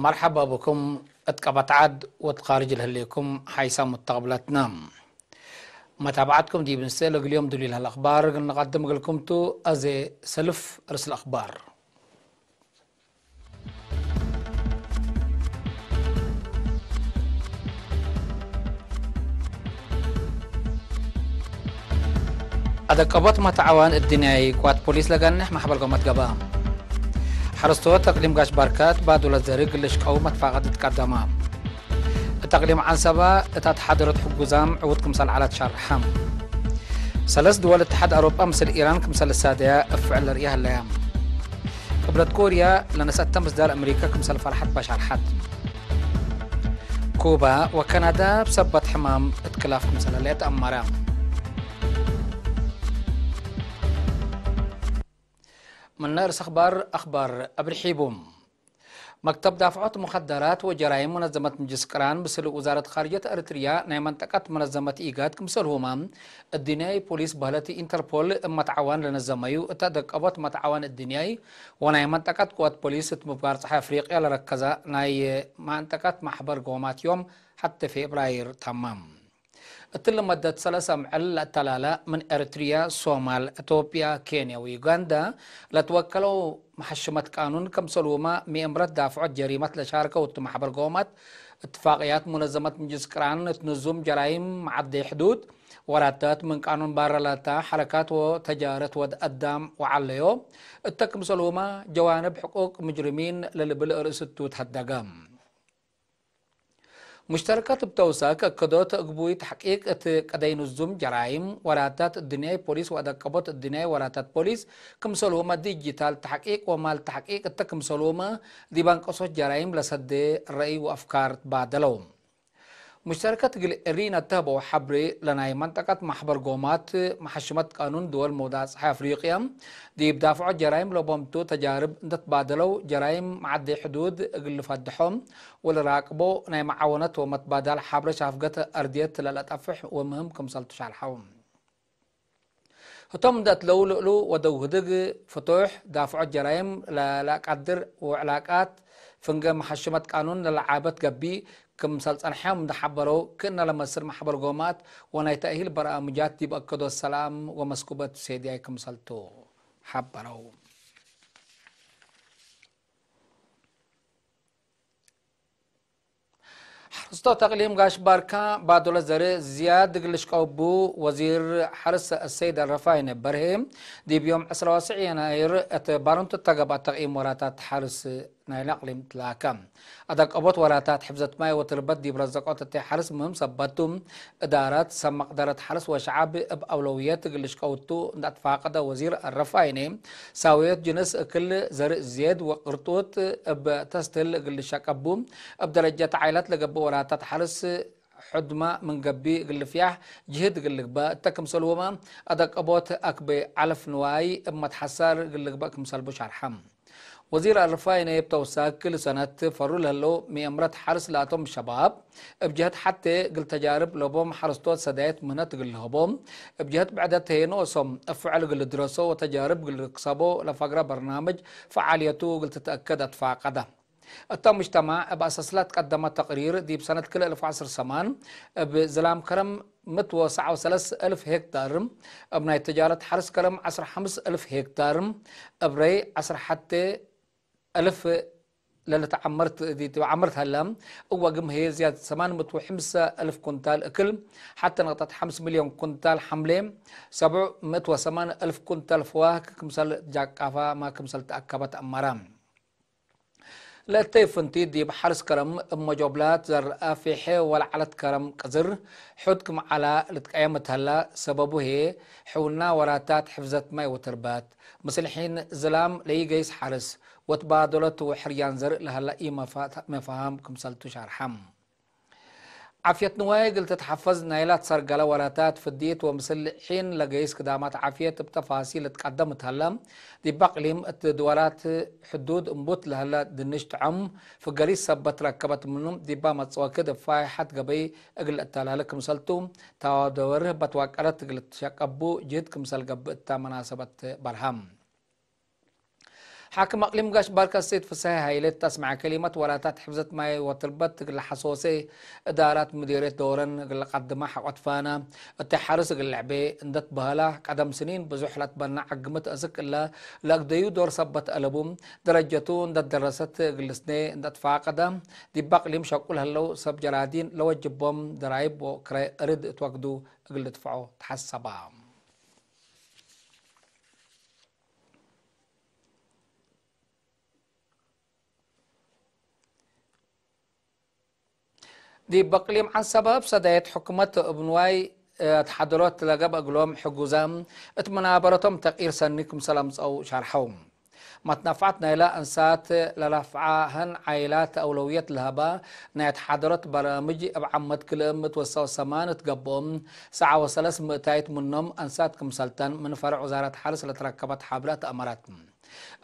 مرحبا بكم اتقبت عد وتقارج لهليكم حيسام متقبلاتنا متابعتكم دي بنسألق اليوم دليل هالأخبار نقدم لكم تو أزي سلف رسل الأخبار أدقبت متعوان الدنياي قوات بوليس لغنح محبل قومت قبام حرستو تقليم قاش باركات بعدو لزرق لشقو متفاقد تقدمام التقليم عن سبا اتحضرت حقوزام عودكم سال على تشرحم سلس دول اتحاد أوروبا مثل إيران كمثل السادية افعل رئيها الليام قبلت كوريا لنسأت مصدر أمريكا كمثل فرحت بشار حد كوبا وكندا بسبت حمام اتكلاف كمثل اللي أمرام من نرس أخبار أبرحيبوم مكتب دافعات مخدرات وجرائم منظمة مجسكران بسلو وزارة خارجية أريتريا ناي منطقة منظمة إيجاد كمسل هما الدنياي بوليس بهلتي انتربول متعاون لنظميو اتدقبت متعاون الدنياي وناي منطقة قوات بوليس مبارة أفريقيا لركزة ناي منطقة محبر قومات يوم حتى في فبراير تمام التل مدة 3 معل التلالة من أريتريا، صومال، إثيوبيا، كينيا ويوغندا لتوكلوا محشمة قانون كمسلومة مئمرة دافعات جريمة لشاركة وتمحبر قومات اتفاقيات منظمة مجسكران تنظم جرائم معدي حدود وراتات من قانون بارلاتا حركات وتجارة ودقدام وعليو التكمسلومة جوانب حقوق مجرمين للبل رئيستو تحدقام مشتركات بتوساك كدوت أقبوي تحقيق قدين الزوم جرائم وراتات الدنيا بوليس وأدقبت الدنيا وراتات بوليس كمسلومة ديجيتال تحقيق ومال تحقيق التكمسلومة دي بانقصوت جرائم لسد الرأي وأفكار بعدلهم مشتركة الرينا تابو حبري لنا منطقة محبر قومات محشمة قانون دول موضع صحيح أفريقيا دي بدافع جرائم لبومتو تجارب نتبادلو جرائم معدي حدود اقل فادحهم والراقبو ناي معاونات ومتبادل حبر شافقة أردية للأتفح ومهم كمسالتو شالحوم هتم دات لو ودوهدق فتوح دافع جرائم لا قدر وعلاقات فنجا محشمة قانون للعابت قبي كمثال صنحهم دحبرو كنا لما سر محبر قومات وناي تأهيل برامجات دي بأكدو السلام ومسكوبة سيدياي كمثالتو حبرو حرستو تقليم قاش باركا بعد لزر زياد قلش قوبو وزير حرس السيد الرفاين برهم دي بيوم 10 يناير اتبارنت التقبع تقييم وراتات حرس نايل اقليم تلاكم ادق ابوت وراتات حفظت ماي وتربت دي برزقات تي حرس مهم سبتم ادارات سمق دارت حرس وشعب باولويات قلش قوتو ندات فاقده وزير الرفاين ساويت جنس كل زر زياد وقرطوت بتستل قلش قبو بدرجه عائلات لقبو وراتات حرس حدما من قبي قل فيح جهد قل با تكم سلوما ادق ابوت اكبي علف نواي اما تحسر قل با كمسل بشار حم وزير الرفاين يبتوساك كل سنة فرو لهلو ميمرت حرس لاتهم شباب بجهد حتى قل تجارب لبوم حرستوت سدايت منات قل هبوم بجهد بعدت هينو صم افعل قل دراسو وتجارب قل قصابو لفقرة برنامج فعاليته قل تتأكدت فاقده التم مجتمع بأساسلات قدمت تقرير دي بسنة كل 1010 بزلام كرم متو 93000 هكتار ابناء تجارة حرس كرم 15000 هكتار ابري 10 حتى 1000 لأن تعمرت دي عمرت هلا هو قم هي زيادة 805,000 كنتال أكل حتى نقطة 5 مليون كنتال حملة 708,000 كنتال فواكه كمثال جاكافا ما كمثال تأكبت أمرام لا تيفنتي دي بحرس كرم مجابلات زر افيحي ولا على كرم قزر حدكم على لتقيمت هلا سببه هي حولنا وراتات حفظت ماي وتربات مثل حين زلام ليجيس حرس وتبادلت وحريان زر لهلا اي مفاهيم كمسلتو شرحم عافية نواي قلت تحفظ نايلات سرقلة وراتات فديت ومثل حين لقيس كدامات عافية بتفاصيل تقدمت هلا دي بقليم الدورات حدود انبوت لهلا دنشت عم فقريس سبت ركبت منهم دي بامت سواكد فايحت قبي اقل التالالك مسلتوم تاودوره بتوكرت قلت شاكبو جهد كمسل قب مناسبة برهم حاكم اقليم قاش باركا السيد فساها هايلت تسمع كلمة وراتات حفظت ماي وطلبت قل حصوصي ادارات مديرية دورن قل قدمها حق فانا التحرس قل لعبي اندت بهلا قدم سنين بزحلت بنا عقمت اسك الا لاقديو دور صبت قلبهم درجتون اندت درست قل سني اندت فاقدا دي باقليم شاقول هلو سب جرادين لو جبهم درايب وكراي ارد اتوقدو قل دفعو تحسبا دي بقليم عن سبب سدايت حكومة ابنواي تحضرات لقب أقلوم حجوزام اتمنابرتهم تغيير سنكم سلام أو شرحهم ما تنفعتنا إلى أنسات للفعاهن عائلات أولوية لهبا نايت حضرت برامج بعمد كلام متوسع سمان تقبهم ساعة وثلاث مئتايت منهم أنساتكم سلطان من فرع وزارة حرس لتركبت حابلات أمراتهم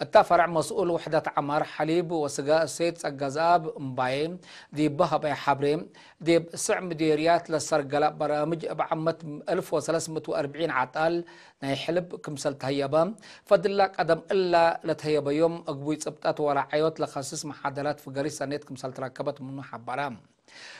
التفرع مسؤول وحدة عمار حليب وسقاء السيد سقازاب مبايم دي بهب حبريم دي سع مديريات للسرقلاء برامج بعمت 1340 عطال ناي حلب كمسل تهيبا فضلك قدم إلا لتهيبا يوم أقبوي سبتات ورا عيوت لخصص محاضرات في قريس سنيت كمسل تركبت منه حبرام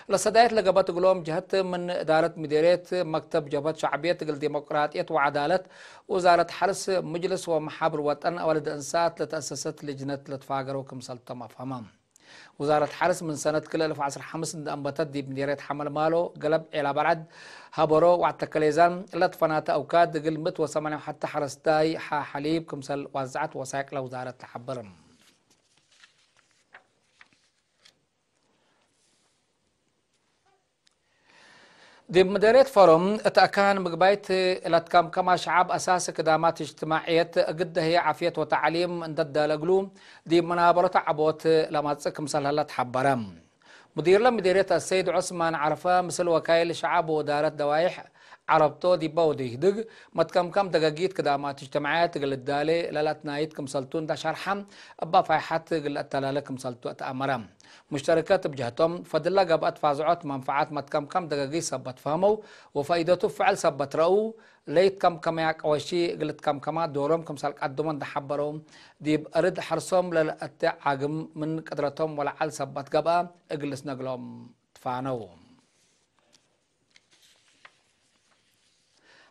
لصدايت لقبات قلوم جهت من إدارة مديرية مكتب جبهة شعبية الديمقراطية وعدالة وزارة حرس مجلس ومحابر وطن أولد إنسات لتأسست لجنة لتفاقر وكمسل تم أفهمام وزارة حرس من سنة كل 2015 أنبتت دي مديرية حمل مالو قلب إلى بعد هبرو وعتكليزان لطفنات أوكاد قلمت وسمنة حتى حرستاي حليب كمسل وزعت وسائق لوزارة الحبرم دي مديرية فورم اتأكان مقبايت لتكم كما شعب أساس كدامات اجتماعية قد هي عافية وتعليم ضد لقلوم دي منابرة عبوت لما تسكم سلالة حبرام مدير لمديرية السيد عثمان عرفة مثل وكايل شعب ودارة دوايح عربتو دي بودي دق متكم دقاقيت كدامات اجتماعيات قل الدالي لالات نايت كم سلطون دا شرحم أبا فايحات قل التلالة كم سلطو أتأمرام مشتركات بجهتهم فضلا قبأت فازعات منفعات متكم دقاقي سبت فهمو وفائدته فعل سبت رأو ليت كم ياك أوشي قلت كم دورهم كم سالك قدومن دحبرهم دي أرد حرصهم للأتع عاقم من قدرتهم ولا عال سبت قبأ اجلس نقلهم تفانو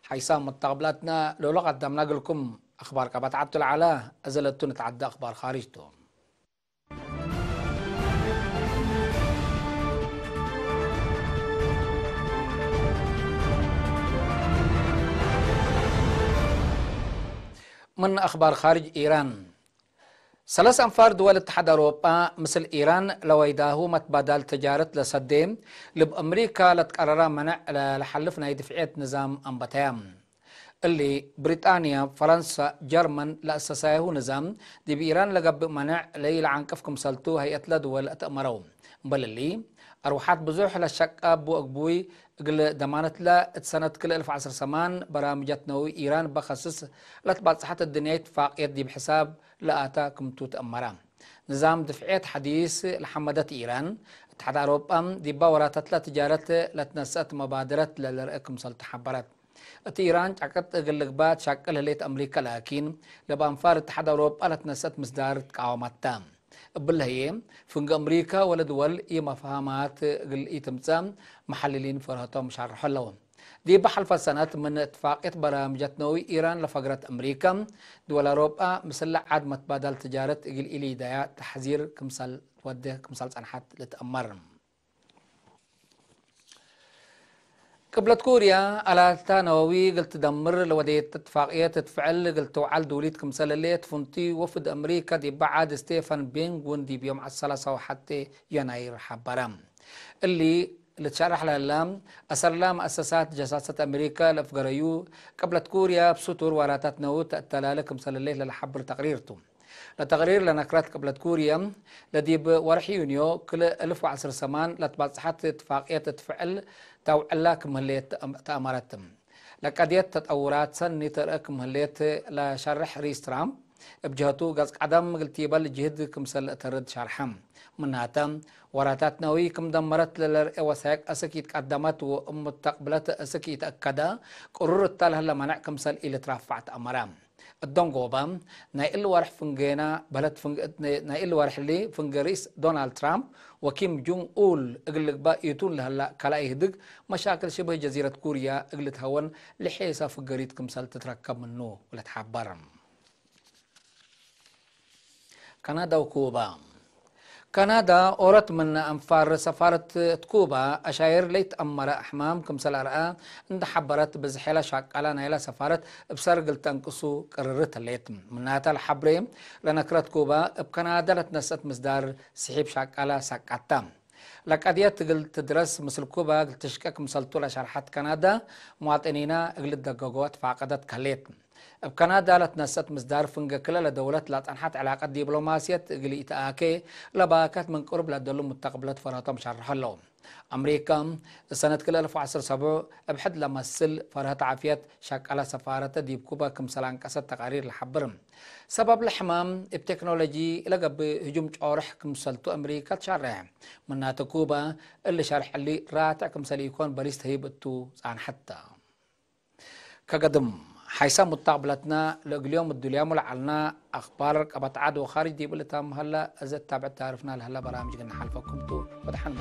حيسام متقبلاتنا لو قدمنا لكم أخبار كبات عبد العلا أزلتو نتعدى أخبار خارجته من أخبار خارج إيران ثلاث أنفار دول الاتحاد الأوروبي مثل إيران لويداهو متبادل تجارة لسديم لب أمريكا لتقرر منع لحلفنا يدفعية نظام أنبتيام اللي بريطانيا فرنسا جرمن لأساسيه نظام دي بإيران لقب منع ليل عن كفكم سلطو هيئة لدول أتأمروا بل اللي أروحات بزوح للشقة بو أقبوي قل دمانت لا سنة كل 1010 سمان برامجات نووي إيران بخصص لتبعد صحة الدنيا اتفاقيات دي بحساب لآتاكم تتأمرا نظام دفعيات حديث لحمدات إيران اتحاد أوروبا دي باورات لا تجارة لتنسأت مبادرة للرئيكم سلط حبرات إيران عقدت قلقبات شكل هليت أمريكا لكن لبانفار اتحاد أوروبا لتنسأت مصدار قوامات تام بالهي فنج أمريكا ولا دول إيه مفاهمات قل إيه تمسام محللين فرهتهم شرح لهم دي بحلفة سنة من اتفاقية برامجات نووي إيران لفقرة أمريكا دول أوروبا مثل عاد متبادل تجارة قل إلي دايا تحذير كمسال توده كمسال صنحات لتأمر قبلت كوريا على نووي قلت تدمر لودية اتفاقية تفعل قلت وعل دوليت كمسال اللي تفنتي وفد أمريكا دي بعد ستيفان بينغون دي بيوم على الثلاثة وحتى يناير حبرام اللي تشرح لهم أسر لها مؤسسات جاسوسة أمريكا لفقريو قبلت كوريا بسطور وراتات نووت التلالة كمسال الليل لحبر تقريرته لتقرير لنكرات قبلت كوريا لدي بورح يونيو كل 1010 سمان لتبعد صحات اتفاقية تفعل توعلا كمهلية تأمرتم لقديت تطورات سنة ترأك مهلية لشرح رئيس ترامب بجهتو قصق عدم قلتيبال جهد كمسل ترد شرحم منها تم وراتات نووي كم دمرت للرئي وسايق أسكي تقدمت ومتقبلت أسكي تأكدا قررت تالها لمنع كمسل إلي ترافعت أمرام الدنقوبا نايل ورح فنجينا بلد نايل ورح لي فنجريس دونالد ترامب وكيم جون أول أقلق با يتون لهلا كلا يهدق مشاكل شبه جزيرة كوريا أقلت هون لحيسا فقريت كمسال تتركب منه ولا تحبرم. كندا وكوبا كندا أورت من أنفار سفارة كوبا أشاير ليت أمر أحمام كمسال أرقا عند حبرت بزحيلة شاكالا نايلة سفارة بسرقل تنقصو قررت الليت مناتها الحبرين لنكرت كوبا بكندا لتنسط مصدار سحيب شاكالا ساكاتا لقد تقل تدرس مثل كوبا تشكك مسلطو لشرحات كندا مواطنينا قل الدقاقوات فعقدت كليت بكندا لتنسط مصدار فنجا كلا لدولة لا تنحت علاقات دبلوماسية قلي إتاكي لباكات من قرب لدولة مستقبلات فراتهم شرح لهم أمريكا سنة كلا 2017 أبحد لما السل فرهت عافية شاك على سفارة ديب كوبا كمسلان كاسة تقارير لحبرم سبب الحمام التكنولوجي لقب هجوم شارح كمسلتو أمريكا تشرح منات كوبا اللي شرح اللي راتع كمسل يكون بريست هيبتو عن حتى كقدم حيث مستقبلتنا اليوم الدنيا ملعلنا أخبار أبتعاد وخارج دي بلتهم هلا إذا تابعت تعرفنا هلا برامج حلفكم تو ودحن